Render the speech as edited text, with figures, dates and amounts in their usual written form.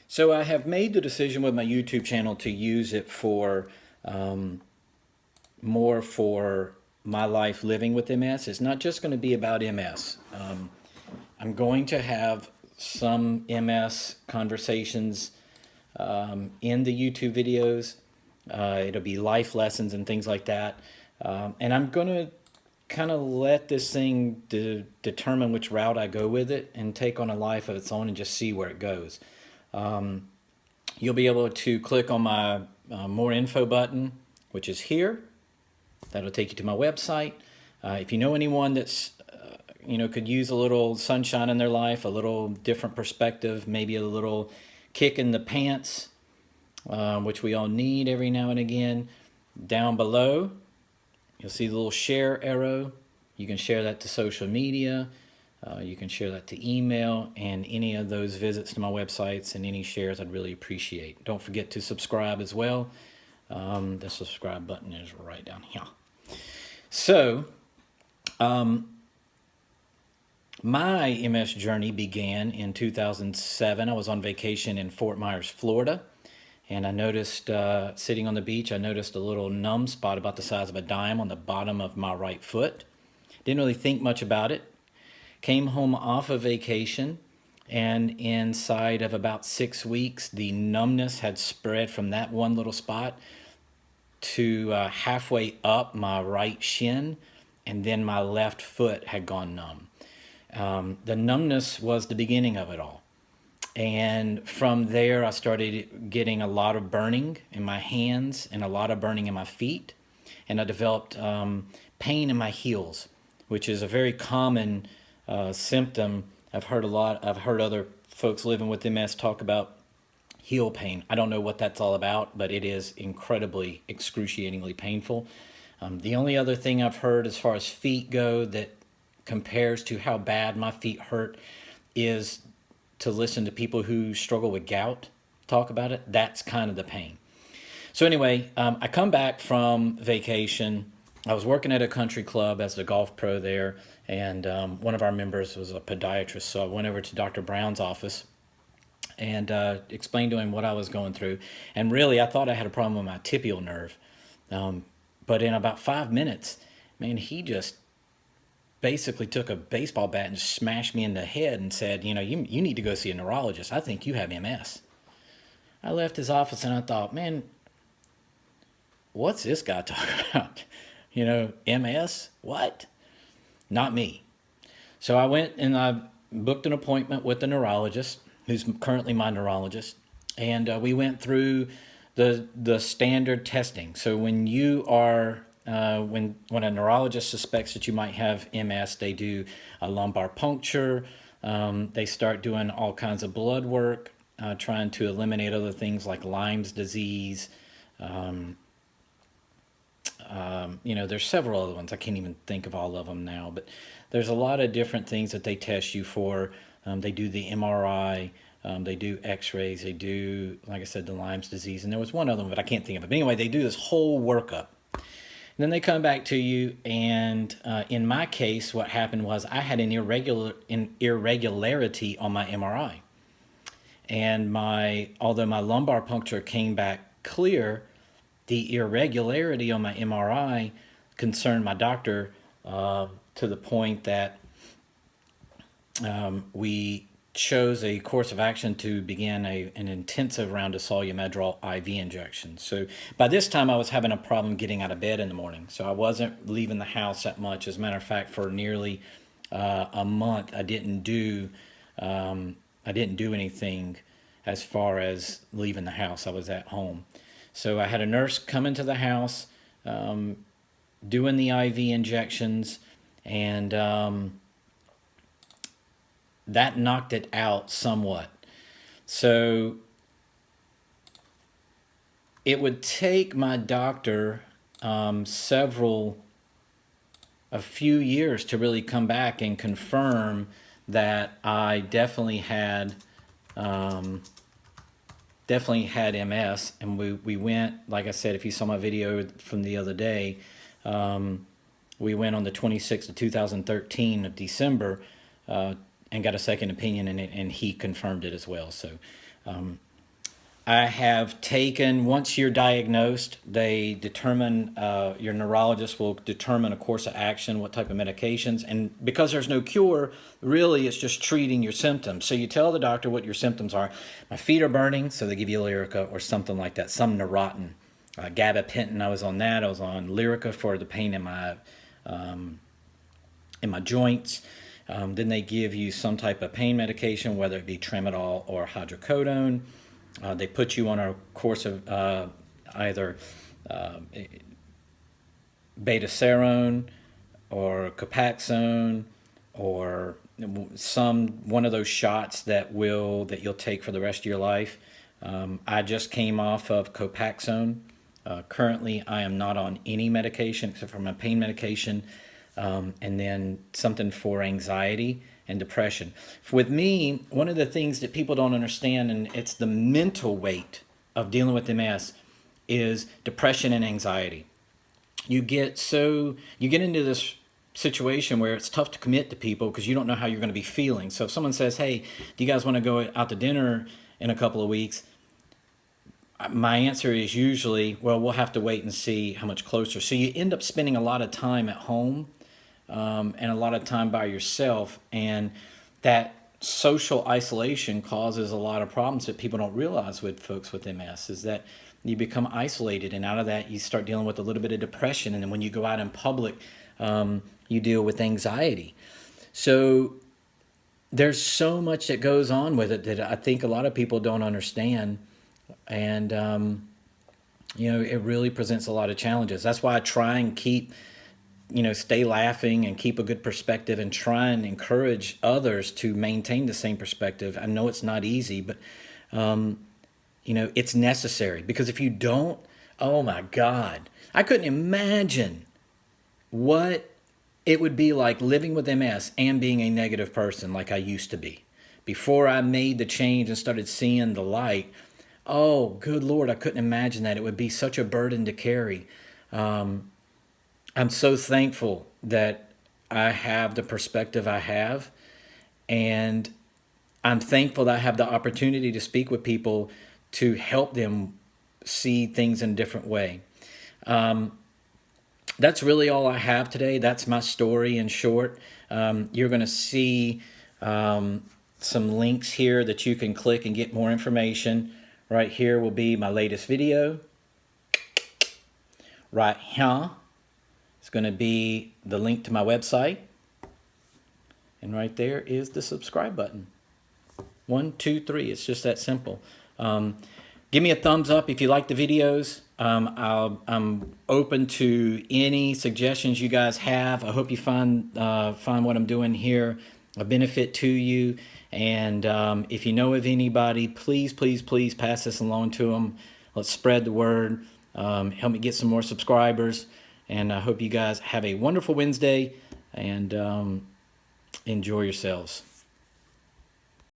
So I have made the decision with my YouTube channel to use it for more for my life living with MS. It's not just going to be about MS. I'm going to have some MS conversations in the YouTube videos. It'll be life lessons and things like that. And I'm going to kind of let this thing determine which route I go with it and take on a life of its own and just see where it goes. You'll be able to click on my more info button, which is here. That'll take you to my website. If you know anyone that's could use a little sunshine in their life, a little different perspective, maybe a little kick in the pants, which we all need every now and again, down below you'll see the little share arrow. You can share that to social media. You can share that to email, and any of those visits to my websites and any shares I'd really appreciate. Don't forget to subscribe as well. The subscribe button is right down here. So, my MS journey began in 2007. I was on vacation in Fort Myers, Florida, and I noticed, sitting on the beach, I noticed a little numb spot about the size of a dime on the bottom of my right foot. Didn't really think much about it. Came home off of vacation, and inside of about 6 weeks, the numbness had spread from that one little spot to halfway up my right shin, and then my left foot had gone numb. The numbness was the beginning of it all. And from there, I started getting a lot of burning in my hands and a lot of burning in my feet. And I developed pain in my heels, which is a very common symptom. I've heard other folks living with MS talk about heel pain. I don't know what that's all about, but it is incredibly, excruciatingly painful. The only other thing I've heard as far as feet go that compares to how bad my feet hurt is to listen to people who struggle with gout talk about it. That's kind of the pain. So anyway, I come back from vacation. I was working at a country club as the golf pro there, and one of our members was a podiatrist, so I went over to Dr. Brown's office and explained to him what I was going through. And really, I thought I had a problem with my tibial nerve. But in about 5 minutes, man, he just basically took a baseball bat and smashed me in the head and said, you need to go see a neurologist. I think you have MS. I left his office and I thought, man, what's this guy talking about? MS? What? Not me. So I went and I booked an appointment with a neurologist who's currently my neurologist. And we went through the standard testing. So when you are when a neurologist suspects that you might have MS, they do a lumbar puncture. They start doing all kinds of blood work, trying to eliminate other things like Lyme's disease. There's several other ones. I can't even think of all of them now, but there's a lot of different things that they test you for. They do the MRI. They do x-rays. They do, like I said, the Lyme's disease. And there was one other one, but I can't think of it. But anyway, they do this whole workup. And then they come back to you, and in my case, what happened was I had an irregularity on my MRI. And although my lumbar puncture came back clear, the irregularity on my MRI concerned my doctor to the point that we chose a course of action to begin an intensive round of Solu-Medrol IV injections. So by this time I was having a problem getting out of bed in the morning. So I wasn't leaving the house that much. As a matter of fact, for nearly a month, I didn't do anything as far as leaving the house. I was at home. So I had a nurse come into the house, doing the IV injections, and that knocked it out somewhat. So it would take my doctor a few years to really come back and confirm that I definitely had MS. And we went, like I said, if you saw my video from the other day, we went on the 26th of 2013 of December, and got a second opinion, and he confirmed it as well. So I have taken, once you're diagnosed, they determine, your neurologist will determine a course of action, what type of medications. And because there's no cure, really it's just treating your symptoms. So you tell the doctor what your symptoms are. My feet are burning, so they give you Lyrica or something like that, some Neurontin. Gabapentin, I was on that. I was on Lyrica for the pain in my joints. Then they give you some type of pain medication, whether it be tramadol or hydrocodone. They put you on a course of either betaserone or Copaxone or one of those shots that you'll take for the rest of your life. I just came off of Copaxone. Currently, I am not on any medication except for my pain medication, and then something for anxiety and depression. With me, one of the things that people don't understand, and it's the mental weight of dealing with MS, is depression and anxiety. You get into this situation where it's tough to commit to people because you don't know how you're going to be feeling. So if someone says, "Hey, do you guys want to go out to dinner in a couple of weeks?" My answer is usually, well, we'll have to wait and see how much closer. So you end up spending a lot of time at home, and a lot of time by yourself. And that social isolation causes a lot of problems that people don't realize with folks with MS, is that you become isolated. And out of that, you start dealing with a little bit of depression. And then when you go out in public, you deal with anxiety. So there's so much that goes on with it that I think a lot of people don't understand. And, it really presents a lot of challenges. That's why I try and stay laughing and keep a good perspective and try and encourage others to maintain the same perspective. I know it's not easy, but, it's necessary, because if you don't, oh my God, I couldn't imagine what it would be like living with MS and being a negative person like I used to be. Before I made the change and started seeing the light, oh, good Lord, I couldn't imagine that. It would be such a burden to carry. I'm so thankful that I have the perspective I have, and I'm thankful that I have the opportunity to speak with people to help them see things in a different way. That's really all I have today. That's my story in short. You're going to see some links here that you can click and get more information. Right here will be my latest video. Right here is going to be the link to my website. And right there is the subscribe button. 1, 2, 3. It's just that simple. Give me a thumbs up if you like the videos. I'm open to any suggestions you guys have. I hope you find what I'm doing here a benefit to you. And if you know of anybody, please, please, please pass this along to them. Let's spread the word. Help me get some more subscribers. And I hope you guys have a wonderful Wednesday and enjoy yourselves.